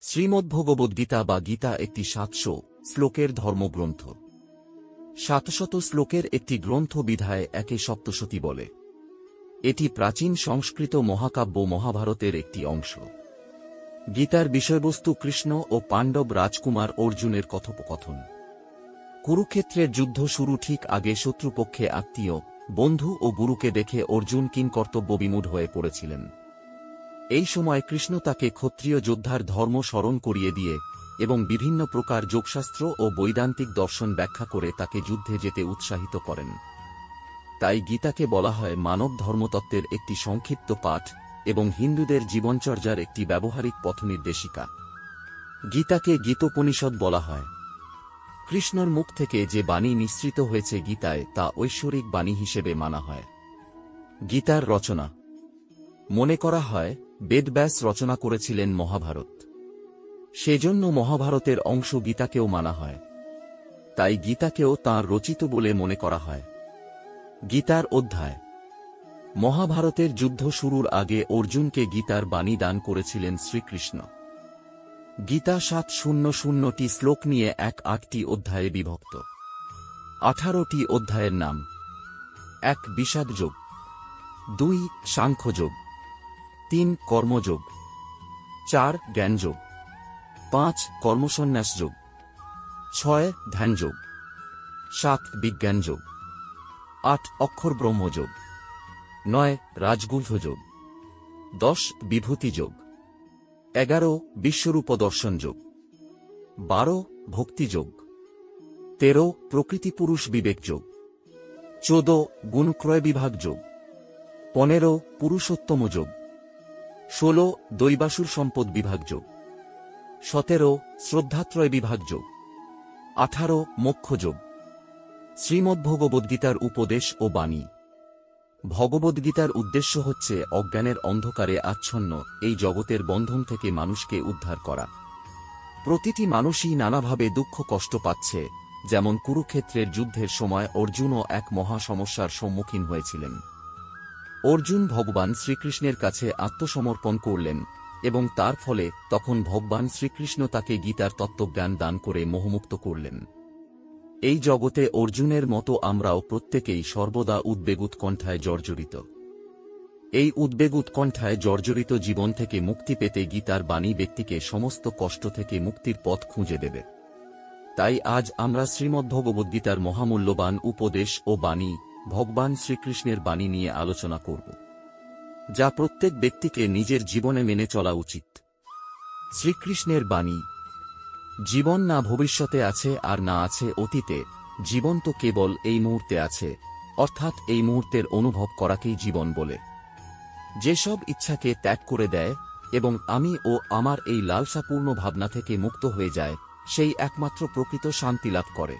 শ্রীমদ্ভগবদ্গীতা বা গীতা একটি ৭০০ শ্লোকের ধর্মগ্রন্থ। ৭০০ শ্লোকের একটি গ্রন্থ বিধায় একে সপ্তশতী বলে। এটি প্রাচীন সংস্কৃত মহাকাব্য মহাভারতের একটি অংশ। গীতার বিষয়বস্তু কৃষ্ণ ও পাণ্ডব রাজকুমার অর্জুনের কথোপকথন। কুরুক্ষেত্রের যুদ্ধ শুরু ঠিক আগে শত্রুপক্ষে আত্মীয়, বন্ধু ও গুরুকে দেখে অর্জুন কিংকর্তব্যবিমূঢ় হয়ে পড়েছিলেন। এই সময় কৃষ্ণ তাকে ক্ষত্রিয় যোদ্ধার ধর্ম স্মরণ করিয়ে দিয়ে এবং বিভিন্ন প্রকার যোগশাস্ত্র ও বৈদান্তিক দর্শন ব্যাখ্যা করে তাকে যুদ্ধে যেতে উৎসাহিত করেন। তাই গীতাকে বলা হয় মানব ধর্মতত্ত্বের একটি সংক্ষিপ্ত পাঠ এবং হিন্দুদের জীবনচর্যার একটি ব্যবহারিক পথনির্দেশিকা। গীতাকে গীতোপনিষদ বলা হয়। কৃষ্ণর মুখ থেকে যে বাণী নিঃসৃত হয়েছে গীতায় তা ঐশ্বরিক বাণী হিসেবে মানা হয়। গীতার রচনা মনে করা হয় বেদব্যাস রচনা করেছিলেন মহাভারত। সেজন্য মহাভারতের অংশ গীতাকেও মানা হয়। তাই গীতাকেও তাঁর রচিত বলে মনে করা হয়। গীতার অধ্যায়। মহাভারতের যুদ্ধ শুরুর আগে অর্জুনকে গীতার বাণী দান করেছিলেন শ্রীকৃষ্ণ। গীতা ৭০০টি শ্লোক নিয়ে ৮টি অধ্যায়ে বিভক্ত। 18টি অধ্যায়ের নাম: ১ বিষাদযোগ, ২ সাংখ্যযোগ, ৩ কর্মযোগ, ৪ জ্ঞানযোগ, ৫ কর্মসন্ন্যাসযোগ, ৬ ধ্যানযোগ, ৭ বিজ্ঞানযোগ, ৮ অক্ষর ব্রহ্মযোগ, ৯ রাজগুহ্যযোগ, ১০ বিভূতিযোগ, ১১ বিশ্বরূপ দর্শন যোগ, ১২ ভক্তিযোগ, ১৩ প্রকৃতিপুরুষ বিবেক যোগ, ১৪ গুণক্রয় বিভাগ যোগ, ১৫ পুরুষোত্তম যোগ, ১৬ দৈবাসুর সম্পদ বিভাগ যোগ, ১৭ শ্রদ্ধাত্রয় বিভাগ যোগ, ১৮ মোক্ষযোগ। শ্রীমদ্ভগবদ্গীতার উপদেশ ও বাণী। ভগবদ্গীতার উদ্দেশ্য হচ্ছে অজ্ঞানের অন্ধকারে আচ্ছন্ন এই জগতের বন্ধন থেকে মানুষকে উদ্ধার করা। প্রতিটি মানুষই নানাভাবে দুঃখ কষ্ট পাচ্ছে, যেমন কুরুক্ষেত্রের যুদ্ধের সময় অর্জুনও এক মহা সমস্যার সম্মুখীন হয়েছিলেন। অর্জুন ভগবান শ্রীকৃষ্ণের কাছে আত্মসমর্পণ করলেন এবং তার ফলে তখন ভগবান শ্রীকৃষ্ণ তাকে গীতার তত্ত্বজ্ঞান দান করে মোহমুক্ত করলেন। এই জগতে অর্জুনের মতো আমরাও প্রত্যেকেই সর্বদা উদ্বেগোৎকণ্ঠায় জর্জরিত। এই উদ্বেগোৎকণ্ঠায় জর্জরিত জীবন থেকে মুক্তি পেতে গীতার বাণী ব্যক্তিকে সমস্ত কষ্ট থেকে মুক্তির পথ খুঁজে দেবে। তাই আজ আমরা শ্রীমদ্ভগবদ্গীতার মহামূল্যবান উপদেশ ও বাণী, ভগবান শ্রীকৃষ্ণের বাণী নিয়ে আলোচনা করব, যা প্রত্যেক ব্যক্তিকে নিজের জীবনে মেনে চলা উচিত। শ্রীকৃষ্ণের বাণী। জীবন না ভবিষ্যতে আছে আর না আছে অতীতে, জীবন তো কেবল এই মুহূর্তে আছে, অর্থাৎ এই মুহূর্তের অনুভব করাকেই জীবন বলে। যেসব ইচ্ছাকে ত্যাগ করে দেয় এবং আমি ও আমার এই লালসাপূর্ণ ভাবনা থেকে মুক্ত হয়ে যায়, সেই একমাত্র প্রকৃত শান্তি লাভ করে।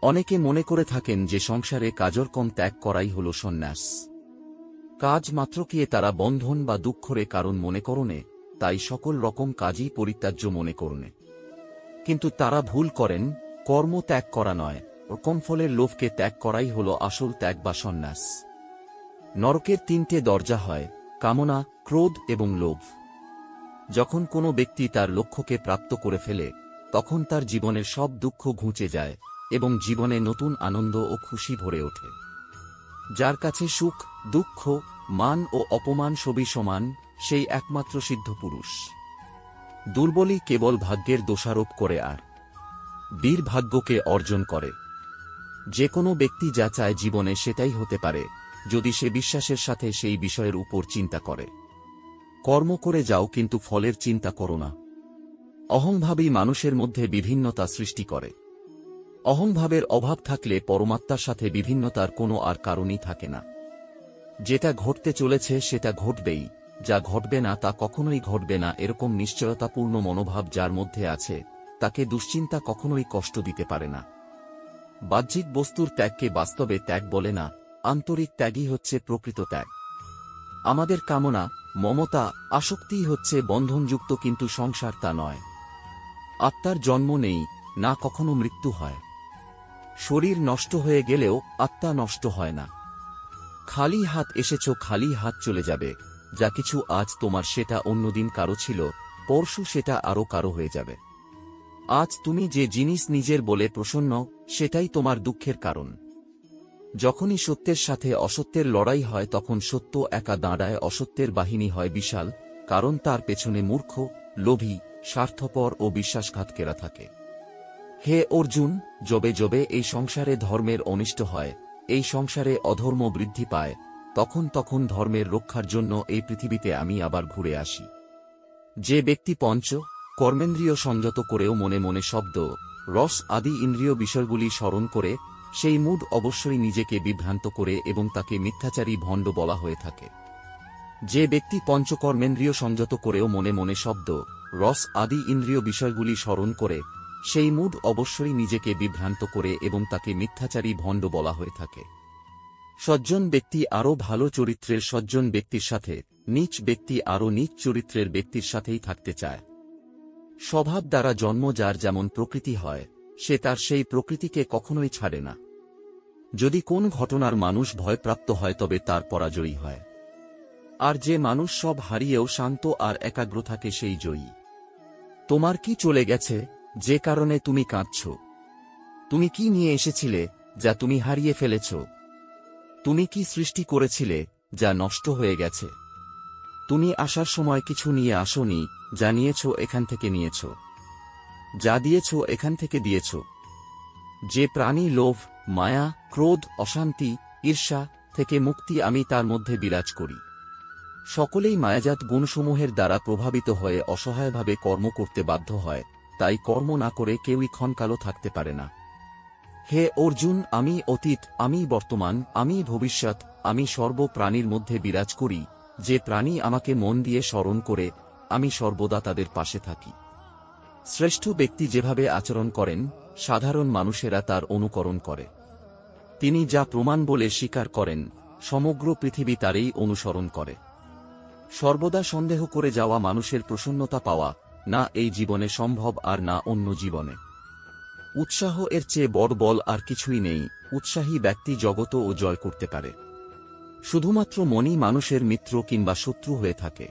অনেকে মনে করে থাকেন যে সংসারে কাজকর্ম ত্যাগ করাই হল সন্ন্যাস। কাজ মাত্রকে তারা বন্ধন বা দুঃখরে কারণ মনে করনে, তাই সকল রকম কাজই পরিত্যাজ্য মনে করনে। কিন্তু তারা ভুল করেন। কর্ম ত্যাগ করা নয়, কর্মফলের লোভকে ত্যাগ করাই হল আসল ত্যাগ বা সন্ন্যাস। নরকের ৩টে দরজা হয়: কামনা, ক্রোধ এবং লোভ। যখন কোনো ব্যক্তি তার লক্ষ্যকে প্রাপ্ত করে ফেলে, তখন তার জীবনের সব দুঃখ ঘুচে যায় এবং জীবনে নতুন আনন্দ ও খুশি ভরে ওঠে। যার কাছে সুখ, দুঃখ, মান ও অপমান সবই সমান, সেই একমাত্র সিদ্ধ পুরুষ। দুর্বলই কেবল ভাগ্যের দোষারোপ করে আর বীর ভাগ্যকে অর্জন করে। যে কোনো ব্যক্তি যা চায় জীবনে সেটাই হতে পারে, যদি সে বিশ্বাসের সাথে সেই বিষয়ের উপর চিন্তা করে। কর্ম করে যাও, কিন্তু ফলের চিন্তা করো না। অহংভাবই মানুষের মধ্যে বিভিন্নতা সৃষ্টি করে। অহংভাবের অভাব থাকলে পরমাত্মার সাথে বিভিন্নতার কোনো আর কারণই থাকে না। যেটা ঘটতে চলেছে সেটা ঘটবেই, যা ঘটবে না তা কখনোই ঘটবে না, এরকম নিশ্চয়তাপূর্ণ মনোভাব যার মধ্যে আছে, তাকে দুশ্চিন্তা কখনোই কষ্ট দিতে পারে না। বাহ্যিক বস্তুর ত্যাগকে বাস্তবে ত্যাগ বলে না, আন্তরিক ত্যাগই হচ্ছে প্রকৃত ত্যাগ। আমাদের কামনা, মমতা, আসক্তিই হচ্ছে বন্ধনযুক্ত, কিন্তু সংসার তা নয়। আত্মার জন্ম নেই, না কখনো মৃত্যু হয়। শরীর নষ্ট হয়ে গেলেও আত্মা নষ্ট হয় না। খালি হাত এসেছ, খালি হাত চলে যাবে। যা কিছু আজ তোমার সেটা অন্যদিন কারো ছিল, পরশু সেটা আরও কারো হয়ে যাবে। আজ তুমি যে জিনিস নিজের বলে প্রসন্ন, সেটাই তোমার দুঃখের কারণ। যখনই সত্যের সাথে অসত্যের লড়াই হয় তখন সত্য একা দাঁড়ায়, অসত্যের বাহিনী হয় বিশাল, কারণ তার পেছনে মূর্খ, লোভী, স্বার্থপর ও বিশ্বাসঘাতকেরা থাকে। হে অর্জুন, যবে যবে এই সংসারে ধর্মের অনিষ্ট হয়, এই সংসারে অধর্ম বৃদ্ধি পায়, তখন তখন ধর্মের রক্ষার জন্য এই পৃথিবীতে আমি আবার ঘুরে আসি। যে ব্যক্তি পঞ্চ কর্মেন্দ্রিয় সংযত করেও মনে মনে শব্দ, রস আদি ইন্দ্রিয় বিষয়গুলি স্মরণ করে, সেই মুড অবশ্যই নিজেকে বিভ্রান্ত করে এবং তাকে মিথ্যাচারী ভণ্ড বলা হয়ে থাকে। যে ব্যক্তি পঞ্চকর্মেন্দ্রিয় সংযত করেও মনে মনে শব্দ, রস আদি ইন্দ্রিয় বিষয়গুলি স্মরণ করে, সেই মুড অবশ্যই নিজেকে বিভ্রান্ত করে এবং তাকে মিথ্যাচারী ভণ্ড বলা হয়ে থাকে। সজ্জন ব্যক্তি আরও ভালো চরিত্রের সজ্জন ব্যক্তির সাথে, নীচ ব্যক্তি আরও নীচ চরিত্রের ব্যক্তির সাথেই থাকতে চায়। স্বভাব দ্বারা জন্ম যার যেমন প্রকৃতি হয়, সে তার সেই প্রকৃতিকে কখনোই ছাড়ে না। যদি কোন ঘটনার মানুষ ভয়প্রাপ্ত হয় তবে তার পরাজয়ী হয়। আর যে মানুষ সব হারিয়েও শান্ত আর একাগ্র থাকে সেই জয়ী। তোমার কি চলে গেছে, যে কারণে তুমি কাঁদছ? তুমি কি নিয়ে এসেছিলে, যা তুমি হারিয়ে ফেলেছ? তুমি কি সৃষ্টি করেছিলে, যা নষ্ট হয়ে গেছে? তুমি আসার সময় কিছু নিয়ে আসোনি, যা নিয়েছ এখান থেকে নিয়েছ, যা দিয়েছ এখান থেকে দিয়েছ। যে প্রাণী লোভ, মায়া, ক্রোধ, অশান্তি, ঈর্ষা থেকে মুক্তি আমি তার মধ্যে বিরাজ করি। সকলেই মায়াজাত গুণসমূহের দ্বারা প্রভাবিত হয়ে অসহায়ভাবে কর্ম করতে বাধ্য হয়, তাই কর্ম না করে কেউই ক্ষণকালও থাকতে পারে না। হে অর্জুন, আমি অতীত, আমি বর্তমান, আমি ভবিষ্যৎ, আমি সর্ব প্রাণীর মধ্যে বিরাজ করি। যে প্রাণী আমাকে মন দিয়ে স্মরণ করে, আমি সর্বদা তাদের পাশে থাকি। শ্রেষ্ঠ ব্যক্তি যেভাবে আচরণ করেন, সাধারণ মানুষেরা তার অনুকরণ করে। তিনি যা প্রমাণ বলে স্বীকার করেন, সমগ্র পৃথিবী তারই অনুসরণ করে। সর্বদা সন্দেহ করে যাওয়া মানুষের প্রসন্নতা পাওয়া, না এই জীবনে সম্ভব আর না অন্য জীবনে। উৎসাহ এর চেয়ে বড় বল আর কিছুই নেই। উৎসাহী ব্যক্তি জগতও জয় করতে পারে। শুধুমাত্র মনই মানুষের মিত্র কিংবা শত্রু হয়ে থাকে।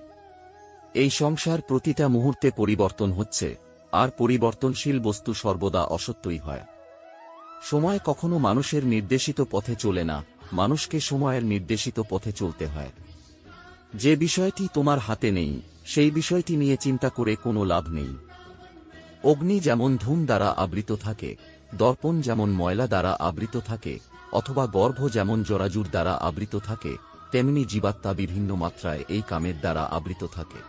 এই সংসার প্রতিটা মুহূর্তে পরিবর্তন হচ্ছে, আর পরিবর্তনশীল বস্তু সর্বদা অসত্যই হয়। সময় কখনো মানুষের নির্দেশিত পথে চলে না, মানুষকে সময়ের নির্দেশিত পথে চলতে হয়। যে বিষয়টি তোমার হাতে নেই, সেই বিষয়টি নিয়ে চিন্তা করে কোনো লাভ নেই। অগ্নি যেমন ধূম দ্বারা আবৃত থাকে, দর্পণ যেমন ময়লা দ্বারা আবৃত থাকে, অথবা গর্ভ যেমন জরাজুর দ্বারা আবৃত থাকে, তেমনি জীবাত্মা বিভিন্ন মাত্রায় এই কামের দ্বারা আবৃত থাকে।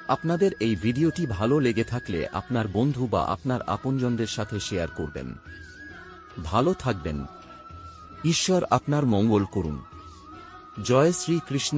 আপনাদের এই ভিডিওটি ভালো লেগে থাকলে আপনার বন্ধু বা আপনার আপনজনদের সাথে শেয়ার করবেন। ভালো থাকবেন। ঈশ্বর আপনার মঙ্গল করুন। জয় শ্রী কৃষ্ণ।